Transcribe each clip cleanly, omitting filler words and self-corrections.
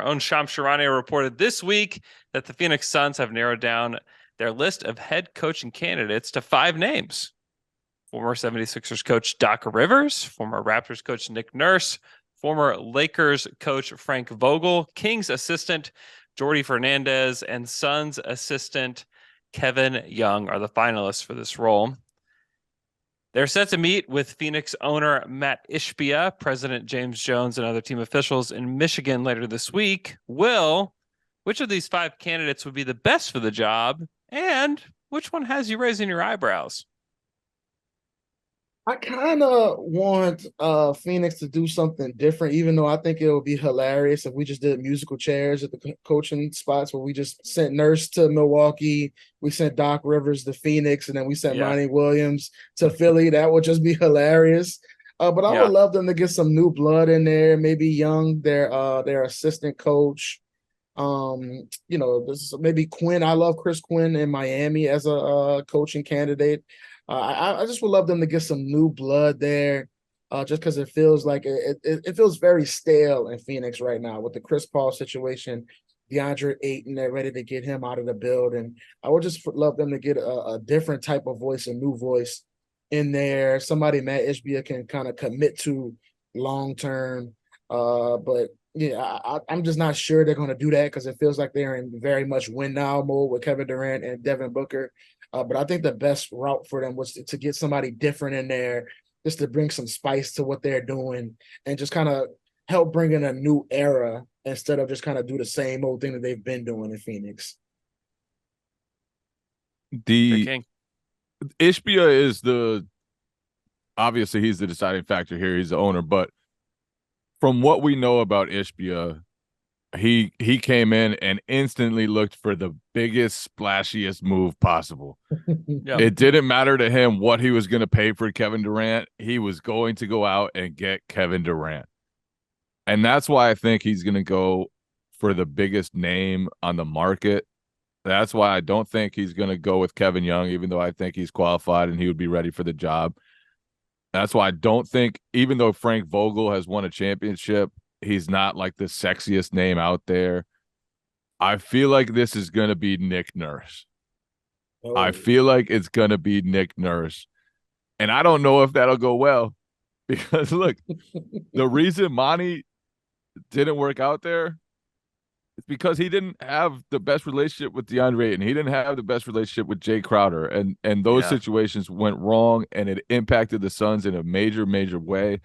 own Shams Charania reported this week that the Phoenix Suns have narrowed down their list of head coaching candidates to 5 names. Former 76ers coach Doc Rivers, former Raptors coach Nick Nurse, former Lakers coach Frank Vogel, Kings assistant Jordi Fernandez, and Suns assistant Kevin Young are the finalists for this role. They're set to meet with Phoenix owner Matt Ishbia, President James Jones, and other team officials in Michigan later this week. Will, which of these 5 candidates would be the best for the job, and which one has you raising your eyebrows? I kind of want Phoenix to do something different, even though I think it would be hilarious if we just did musical chairs at the coaching spots where we just sent Nurse to Milwaukee, we sent Doc Rivers to Phoenix, and then we sent Yeah. Monty Williams to Philly. That would just be hilarious. But I would Yeah. love them to get some new blood in there. Maybe Young, their assistant coach. This is maybe Quinn. I love Chris Quinn in Miami as a coaching candidate. I just would love them to get some new blood there, just because it feels like it feels very stale in Phoenix right now with the Chris Paul situation, DeAndre Ayton. They're ready to get him out of the building. I would just love them to get a different type of voice, a new voice in there. Somebody Matt Ishbia can kind of commit to long term. But yeah, I'm just not sure they're going to do that because it feels like they're in very much win now mode with Kevin Durant and Devin Booker. But I think the best route for them was to get somebody different in there, just to bring some spice to what they're doing and just kind of help bring in a new era instead of just kind of do the same old thing that they've been doing in Phoenix. The King. Ishbia is obviously he's the deciding factor here. He's the owner, but from what we know about Ishbia, he came in and instantly looked for the biggest, splashiest move possible. Yeah. It didn't matter to him what he was going to pay for Kevin Durant. He was going to go out and get Kevin Durant. And that's why I think he's going to go for the biggest name on the market. That's why I don't think he's going to go with Kevin Young, even though I think he's qualified and he would be ready for the job. That's why I don't think, even though Frank Vogel has won a championship, he's not like the sexiest name out there. I feel like this is going to be Nick Nurse. I feel like it's going to be Nick Nurse. And I don't know if that'll go well because, look, the reason Monty didn't work out there is because he didn't have the best relationship with DeAndre Ayton. He didn't have the best relationship with Jay Crowder. And those situations went wrong, and it impacted the Suns in a major, major way.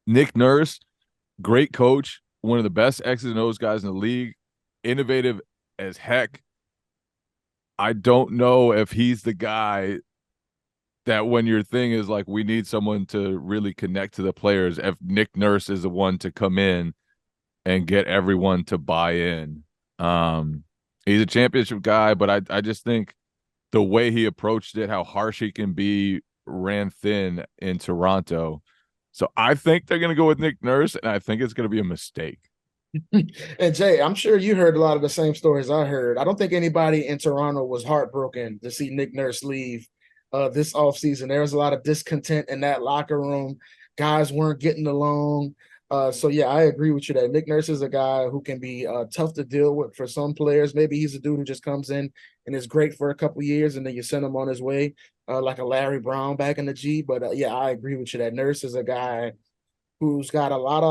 Nick Nurse, great coach, one of the best X's and O's guys in the league, innovative as heck. I don't know if he's the guy that when your thing is like, we need someone to really connect to the players, if Nick Nurse is the one to come in and get everyone to buy in. He's a championship guy, but I just think the way he approached it, how harsh he can be, ran thin in Toronto. So I think they're going to go with Nick Nurse, and I think it's going to be a mistake. And Jay, I'm sure you heard a lot of the same stories I heard. I don't think anybody in Toronto was heartbroken to see Nick Nurse leave this offseason. There was a lot of discontent in that locker room. Guys weren't getting along. So yeah, I agree with you that Nick Nurse is a guy who can be tough to deal with for some players. Maybe he's a dude who just comes in and is great for a couple years, and then you send him on his way, like a Larry Brown back in the G. But yeah, I agree with you that Nurse is a guy who's got a lot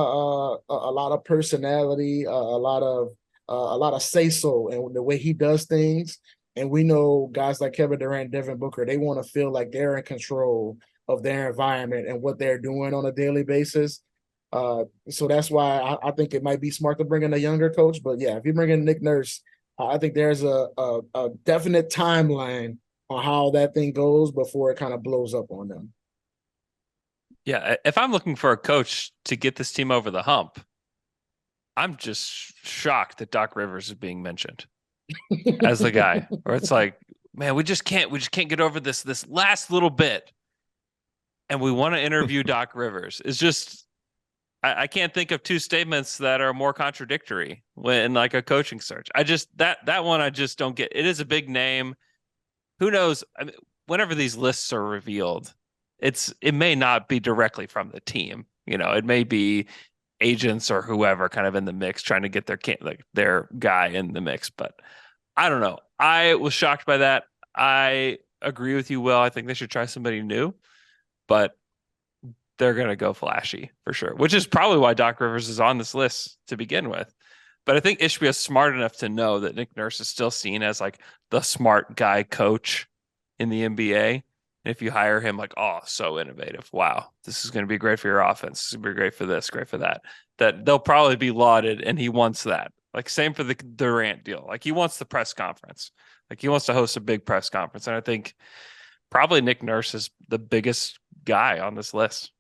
of personality, a lot of say so, and the way he does things. And we know guys like Kevin Durant, Devin Booker, they want to feel like they're in control of their environment and what they're doing on a daily basis. So that's why I think it might be smart to bring in a younger coach. But yeah, if you bring in Nick Nurse, I think there's a definite timeline on how that thing goes before it kind of blows up on them. Yeah, if I'm looking for a coach to get this team over the hump, I'm just shocked that Doc Rivers is being mentioned as the guy. Or it's like, man, we just can't get over this last little bit. And we want to interview Doc Rivers. It's just I can't think of 2 statements that are more contradictory when like a coaching search. I just that one I just don't get. It is a big name. Who knows? I mean, whenever these lists are revealed, it may not be directly from the team. You know, it may be agents or whoever kind of in the mix trying to get their guy in the mix. But I don't know. I was shocked by that. I agree with you, Will. I think they should try somebody new, but they're going to go flashy for sure, which is probably why Doc Rivers is on this list to begin with. But I think Ishbia is smart enough to know that Nick Nurse is still seen as like the smart guy coach in the NBA. And if you hire him, like, oh, so innovative. Wow, this is going to be great for your offense. This is going to be great for this, great for that. That they'll probably be lauded, and he wants that. Like, same for the Durant deal. Like, he wants the press conference. Like, he wants to host a big press conference. And I think probably Nick Nurse is the biggest guy on this list.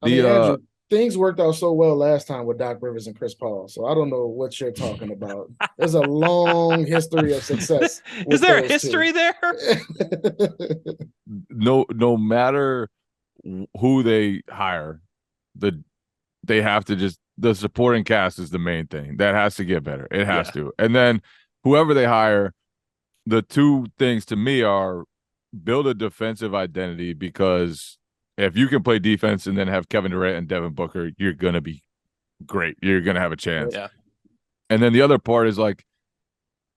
I mean, Andrew, things worked out so well last time with Doc Rivers and Chris Paul. So I don't know what you're talking about. There's a long history of success. Is there a history there? No matter who they hire, they have to just, the supporting cast is the main thing. That has to get better. It has to. And then whoever they hire, the two things to me are build a defensive identity, because if you can play defense and then have Kevin Durant and Devin Booker, you're going to be great. You're going to have a chance. Yeah. And then the other part is like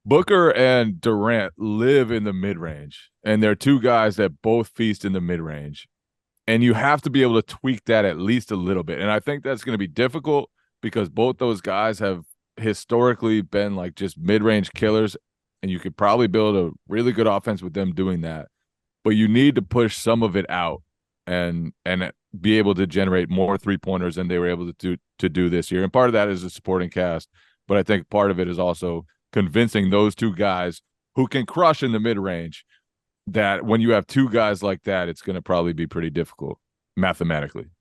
Booker and Durant live in the mid-range, and they're two guys that both feast in the mid-range. And you have to be able to tweak that at least a little bit. And I think that's going to be difficult because both those guys have historically been like just mid-range killers, and you could probably build a really good offense with them doing that. But you need to push some of it out and be able to generate more three-pointers than they were able to do this year. And part of that is the supporting cast, but I think part of it is also convincing those two guys who can crush in the mid-range that when you have two guys like that, it's going to probably be pretty difficult mathematically.